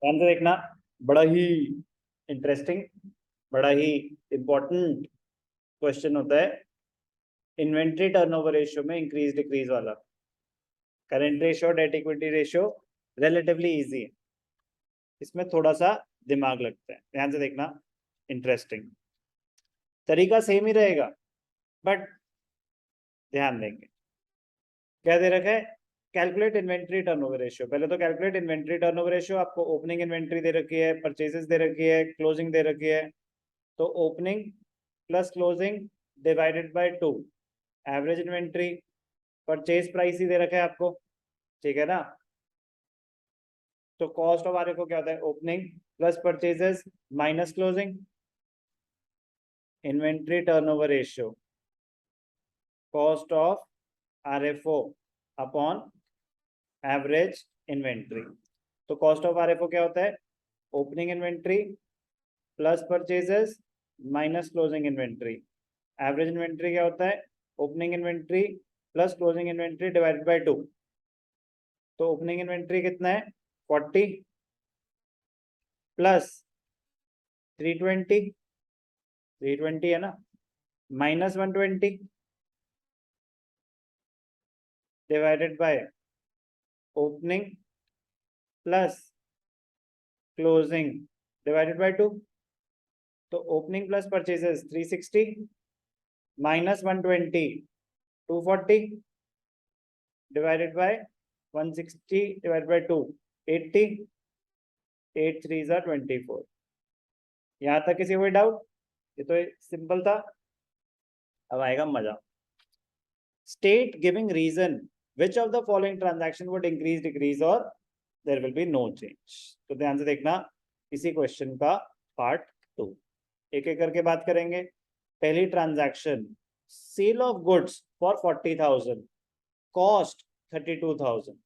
ध्यान से देखना, बड़ा ही इंटरेस्टिंग, बड़ा ही इंपॉर्टेंट क्वेश्चन होता है इन्वेंट्री टर्नओवर रेशियो में इंक्रीज डिक्रीज वाला। Current ratio, debt equity ratio relatively easy है, इसमें थोड़ा सा दिमाग लगता है। ध्यान से देखना, इंटरेस्टिंग, तरीका सेम ही रहेगा बट ध्यान देंगे। क्या दे रखा है? Calculate inventory turnover ratio. पहले तो कैलकुलेट इन्वेंट्री टर्नओवर रेशियो। आपको ओपनिंग इन्वेंट्री दे रखी है, परचेजेस दे रखी है, क्लोजिंग दे रखी है। तो opening plus closing divided by 2, average inventory. Purchase price ही दे रखा है आपको, ठीक है ना। तो कॉस्ट ऑफ आरएफओ क्या होता है? Opening plus purchases minus closing. Inventory turnover ratio, cost of RFO upon average inventory. तो कॉस्ट ऑफ आरएफओ क्या होता है? Opening inventory plus purchases minus closing inventory. Average inventory क्या होता है? Opening inventory plus closing inventory divided by 2। तो opening inventory कितना है? 40 प्लस 320, 320 है ना, minus 120 divided by opening plus closing divided by 2। तो opening plus purchases 360 minus 120 240 divided by 160 divided by 2 80, 8 3 ज़ा 24। यहाँ तक किसी कोई डाउट? ये तो सिंपल था, अब आएगा मजा। State giving reason which of the following transaction would increase decrease or there will be no change. तो ध्यान से देखना, इसी क्वेश्चन का पार्ट 2 एक एक करके बात करेंगे। पहली transaction, sale of goods for 40,000, cost 32,000।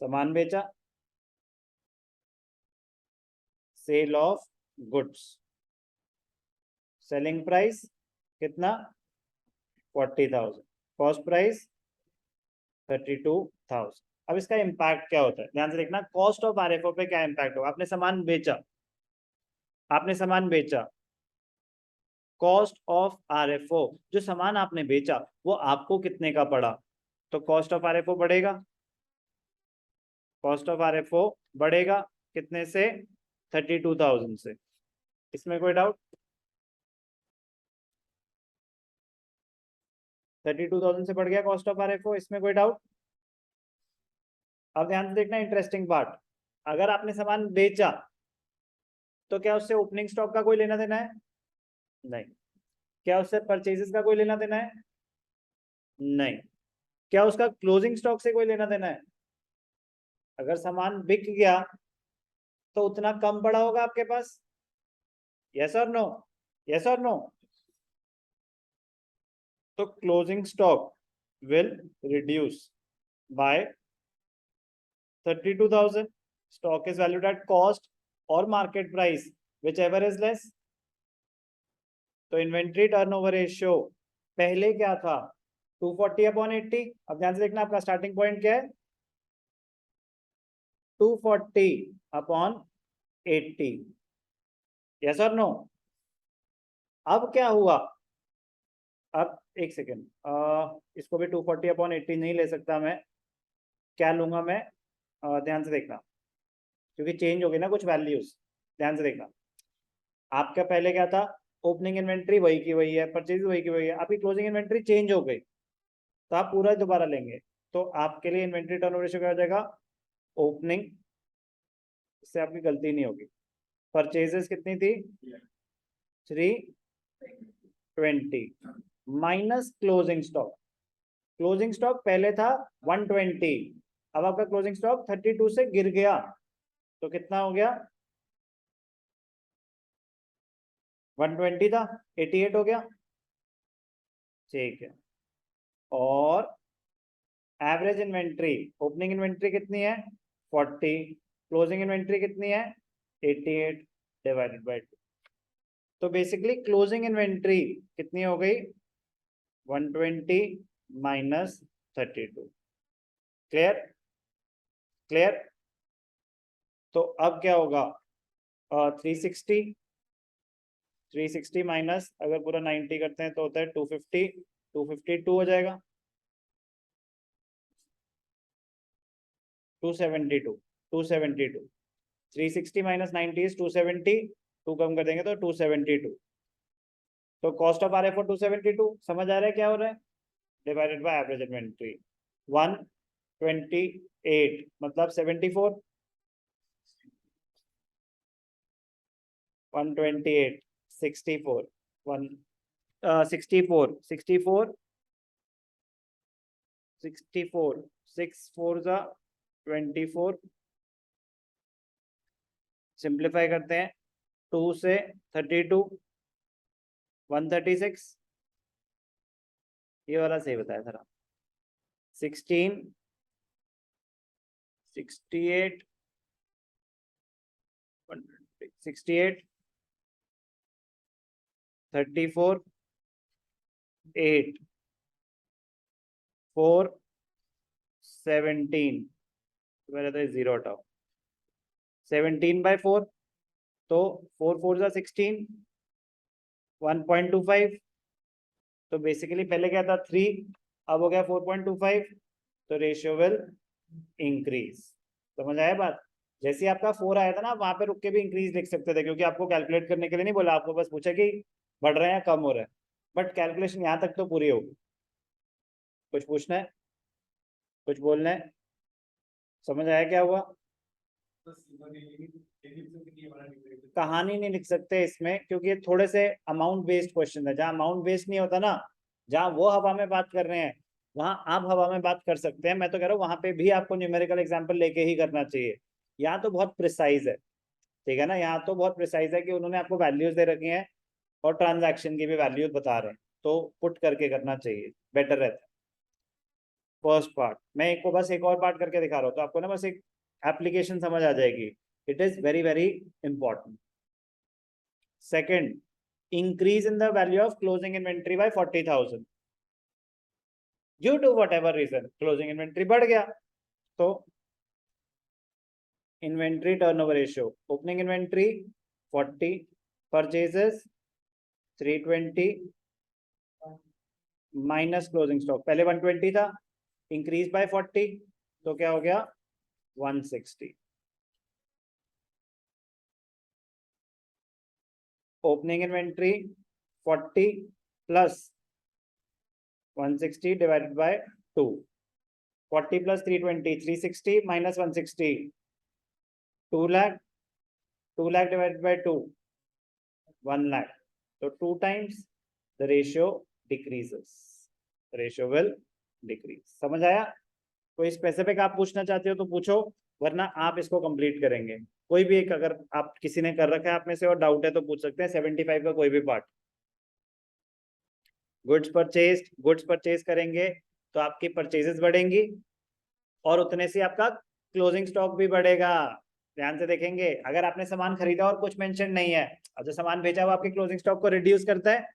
सामान बेचा, sale of goods, selling price कितना? 40,000, कॉस्ट प्राइस 32,000। अब इसका इम्पैक्ट क्या होता है? ध्यान से देखना, कॉस्ट ऑफ आरएफओ पे क्या इम्पैक्ट होगा? आपने सामान बेचा, आपने सामान बेचा, कॉस्ट ऑफ आरएफओ, जो सामान आपने बेचा वो आपको कितने का पड़ा? तो कॉस्ट ऑफ आरएफओ बढ़ेगा, कॉस्ट ऑफ आरएफओ बढ़ेगा कितने से? 32,000 से। इसमें कोई डाउट? 32,000 से बढ़ गया कॉस्ट ऑफ आरएफओ, इसमें कोई डाउट? अब ध्यान से देखना, इंटरेस्टिंग पार्ट। अगर आपने सामान बेचा तो क्या उससे ओपनिंग स्टॉक का कोई लेना देना है? नहीं। क्या उससे परचेजेस का कोई लेना देना है? नहीं। क्या उसका क्लोजिंग स्टॉक से कोई लेना देना है? अगर सामान बिक गया तो उतना कम पड़ा होगा आपके पास, yes or no? Yes or no? तो closing stock will reduce by 32,000। Stock is valued at cost or market price, whichever is less. तो इन्वेंट्री टर्नओवर रेशियो पहले क्या था? 240/80। अब ध्यान से देखना, आपका स्टार्टिंग पॉइंट क्या है? 240/80। Yes or no? अब क्या हुआ? अब एक सेकेंड, इसको भी 240/80 नहीं ले सकता मैं। क्या लूंगा मैं? ध्यान से देखना, क्योंकि चेंज हो गई ना कुछ वैल्यूज। ध्यान से देखना, आपका पहले क्या था? ओपनिंग इन्वेंट्री वही की वही है, परचेज वही की वही है, आपकी क्लोजिंग इन्वेंट्री चेंज हो गई, तो आप पूरा दोबारा लेंगे। तो आपके लिए इन्वेंट्री टर्नओवर रेशियो क्या हो जाएगा? ओपनिंग, इससे आपकी गलती नहीं होगी। परचेजेस कितनी थी? 320 minus closing stock. Closing stock पहले था 120, अब आपका क्लोजिंग स्टॉक 32 से गिर गया, तो कितना हो गया? 120 था, 88 हो गया, ठीक है। और एवरेज इन्वेंट्री, ओपनिंग इन्वेंट्री कितनी है? 40, क्लोजिंग इन्वेंट्री कितनी है? 88 डिवाइडेड बाय 2। तो बेसिकली क्लोजिंग इन्वेंट्री कितनी हो गई? 120 माइनस 32। क्लियर? क्लियर? तो अब क्या होगा, 360 माइनस अगर पूरा 90 करते हैं तो होता है 250, 252 हो जाएगा, 272 360 माइनस 90 इज 270, 2 कम कर देंगे तो 272। तो कॉस्ट ऑफ आर एफ 272, समझ आ रहा है क्या हो रहा है, डिवाइडेड बाय एवरेज इन्वेंट्री 128 मतलब 74, 128 64 1 64 64 64 6 4 जा 24, सिंप्लीफाई करते हैं 2 से 32 136, ये वाला सही बताया सर, 16 68 68 34 8 4 17, पहले तो 0 हटाओ, 17/4 तो 4 4 जा 16, 1.25, तो बेसिकली पहले क्या था 3, अब हो गया 4.25, तो रेशियो विल इंक्रीज। समझ आया बात, जैसे ही आपका 4 आया था ना, वहां पे रुक के भी इंक्रीज लिख सकते थे, क्योंकि आपको कैलकुलेट करने के लिए नहीं बोला, आपको बस पूछा कि बढ़ रहे हैं कम हो रहा है, बट कैलकुलेशन यहाँ तक तो पूरी होगी। कुछ पूछना है, कुछ बोलना है, समझ आया क्या हुआ? कहानी नहीं लिख सकते इसमें, क्योंकि ये थोड़े से अमाउंट बेस्ड क्वेश्चन है, जहाँ अमाउंट बेस्ड नहीं होता ना, जहाँ वो हवा में बात कर रहे हैं वहां आप हवा में बात कर सकते हैं, मैं तो कह रहा हूँ वहां पे भी आपको न्यूमेरिकल एग्जांपल लेके ही करना चाहिए। यहाँ तो बहुत प्रिसाइज है, ठीक है ना, यहाँ तो बहुत प्रिसाइज है कि उन्होंने आपको वैल्यूज दे रखी हैं और ट्रांजैक्शन की भी वैल्यूज बता रहे हैं, तो पुट करके करना चाहिए, बेटर रहता है। फर्स्ट पार्ट मैं एक को बस एक और पार्ट करके दिखा रहा हूँ, तो आपको ना बस एक एप्लीकेशन समझ आ जाएगी, it is very very important. Second, increase in the value of closing inventory by 40,000 due to whatever reason, closing inventory बढ़ गया, तो inventory turnover ratio, opening inventory 40, purchases 320 minus closing stock, पहले 120 था, increase by 40, तो क्या हो गया 160। Opening inventory 40 plus 160 divided by 2, 40 plus 320 360 minus 160 2 lakh, 2 lakh divided by 2 1 lakh, तो 2 times the ratio decreases, ratio will decrease. समझ आया? कोई स्पेसिफिक आप पूछना चाहते हो तो पूछो, वरना आप इसको कंप्लीट करेंगे। कोई भी एक अगर आप किसी ने कर रखा है आप में से और डाउट है तो पूछ सकते हैं, 75 का कोई भी पार्ट। गुड्स परचेज करेंगे तो आपकी परचेजेस बढ़ेंगी और उतने से आपका क्लोजिंग स्टॉक भी बढ़ेगा। ध्यान से देखेंगे, अगर आपने सामान खरीदा और कुछ मेंशन नहीं है और जो सामान बेचा वो आपके क्लोजिंग स्टॉक को रिड्यूस करता है,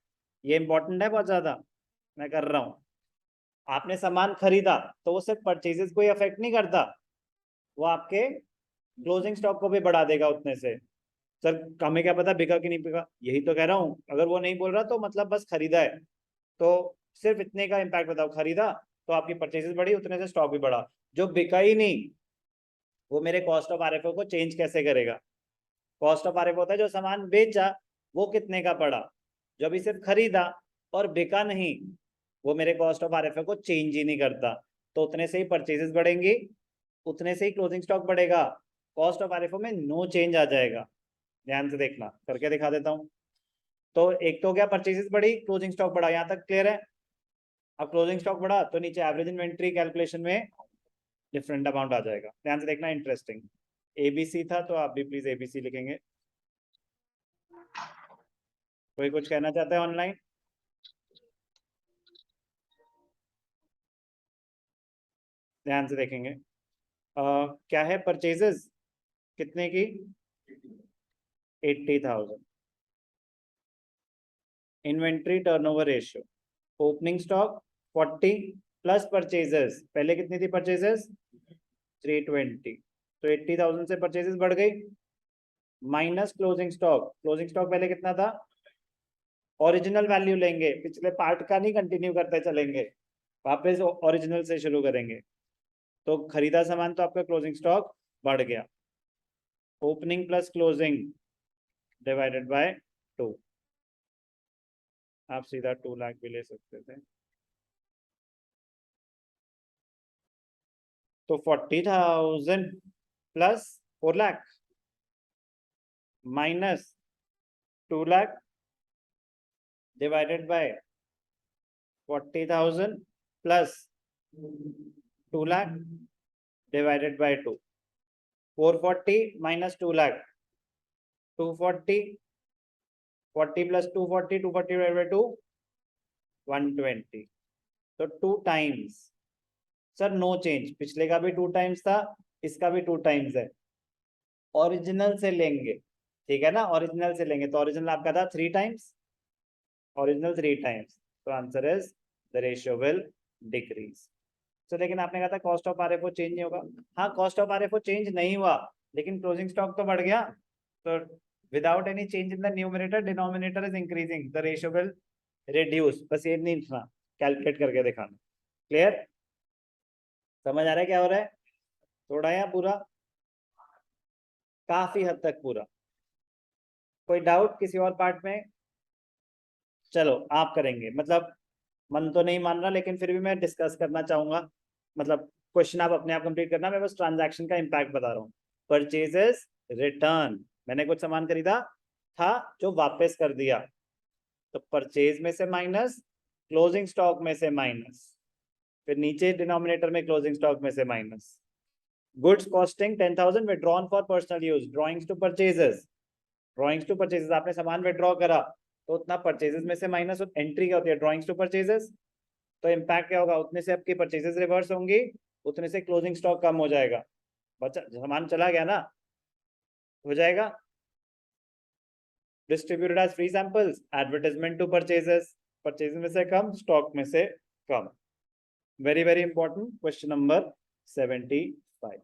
ये इंपॉर्टेंट है बहुत ज्यादा, मैं कर रहा हूँ। आपने सामान खरीदा तो वो सिर्फ परचेजेस को ही अफेक्ट नहीं करता, वो आपके क्लोजिंग स्टॉक को भी बढ़ा देगा उतने से। सर हमें क्या पता बिका कि नहीं बिका, यही तो कह रहा हूँ, अगर वो नहीं बोल रहा तो मतलब बस खरीदा है, तो सिर्फ इतने का इम्पैक्ट बताओ, खरीदा तो आपकी परचेजेस बढ़ी, उतने से स्टॉक भी बढ़ा। जो बिका ही नहीं वो मेरे कॉस्ट ऑफ आरएफओ को चेंज कैसे करेगा? कॉस्ट ऑफ आरएफओ होता है जो सामान बेचा वो कितने का पड़ा, जो अभी सिर्फ खरीदा और बिका नहीं वो मेरे कॉस्ट ऑफ आरएफओ को चेंज ही नहीं करता, तो उतने से ही परचेजेस बढ़ेंगी, उतने से ही क्लोजिंग स्टॉक बढ़ेगा, कॉस्ट ऑफ आरएफओ में नो चेंज आ जाएगा। ध्यान से देखना, करके दिखा देता हूँ। तो एक तो क्या, परचेजेस बढ़ी क्लोजिंग स्टॉक बढ़ा, यहाँ तक क्लियर है? अब क्लोजिंग स्टॉक बढ़ा तो नीचे एवरेज इन्वेंट्री कैलकुलेशन में डिफरेंट अमाउंट आ जाएगा। ध्यान से देखना, इंटरेस्टिंग। एबीसी था तो आप भी प्लीज एबीसी लिखेंगे। कोई कुछ कहना चाहता है ऑनलाइन? ध्यान से देखेंगे। क्या है परचेजेस कितने की? 80,000। Inventory turnover ratio, opening stock 40 plus purchases, पहले कितनी थी परचेजेस? 320 तो 80,000 से परचेजेस बढ़ गई, माइनस क्लोजिंग स्टॉक पहले कितना था, ओरिजिनल वैल्यू लेंगे, पिछले पार्ट का नहीं कंटिन्यू करते चलेंगे, वापस ओरिजिनल से शुरू करेंगे। तो खरीदा सामान तो आपका क्लोजिंग स्टॉक बढ़ गया, opening plus closing divided by 2, आप सीधा 2 लाख भी ले सकते थे। तो 40,000 plus 4 lakh minus 2 lakh divided by 40,000 plus 2 lakh divided by 2, 440 minus 2 lakh 240, 40 plus 240, 240 divided by 2 120, तो 2 टाइम्स। सर नो चेंज, पिछले का भी 2 टाइम्स था, इसका भी 2 टाइम्स है, ओरिजिनल से लेंगे, ठीक है ना, ओरिजिनल से लेंगे, तो ओरिजिनल आपका था 3 टाइम्स, ओरिजिनल 3 टाइम्स, तो answer is the ratio will decrease. तो लेकिन आपने कहा था कॉस्ट ऑफ आरएफओ चेंज नहीं होगा, हाँ कॉस्ट ऑफ आरएफओ चेंज नहीं हुआ, लेकिन क्लोजिंग स्टॉक तो बढ़ गया, तो without any change in the numerator denominator is increasing, the ratio will reduce, बस ये नहीं था, कैलकुलेट करके दिखाना। क्लियर, समझ आ रहा है क्या हो रहा है, थोड़ा या पूरा, काफी हद तक पूरा, कोई डाउट किसी और पार्ट में? चलो आप करेंगे, मतलब मन तो नहीं मान रहा, लेकिन फिर भी मैं डिस्कस करना चाहूंगा, मतलब क्वेश्चन आप अपने आप कंप्लीट करना, मैं बस ट्रांजैक्शन का इम्पैक्ट बता रहा हूँ। परचेजेस रिटर्न, मैंने कुछ सामान खरीदा था जो वापस कर दिया, तो परचेज में से माइनस, क्लोजिंग स्टॉक में से माइनस, फिर नीचे डिनोमिनेटर में क्लोजिंग स्टॉक में से minus, goods costing 10,000 withdrawn for personal use, drawings to purchases, आपने सामान विड्रॉ करा तो उतना परचेजेस में से माइनस, एंट्री क्या होती है, ड्रॉइंग्स टू परचेजेस, तो इम्पैक्ट क्या होगा, उतने से आपकी परचेजेस रिवर्स होंगी, उतने से क्लोजिंग स्टॉक कम हो जाएगा, बचा सामान चला गया ना, हो जाएगा। Distributed as free samples, advertisement to purchases, purchases में से कम, स्टॉक में से कम। Very very important question number 75।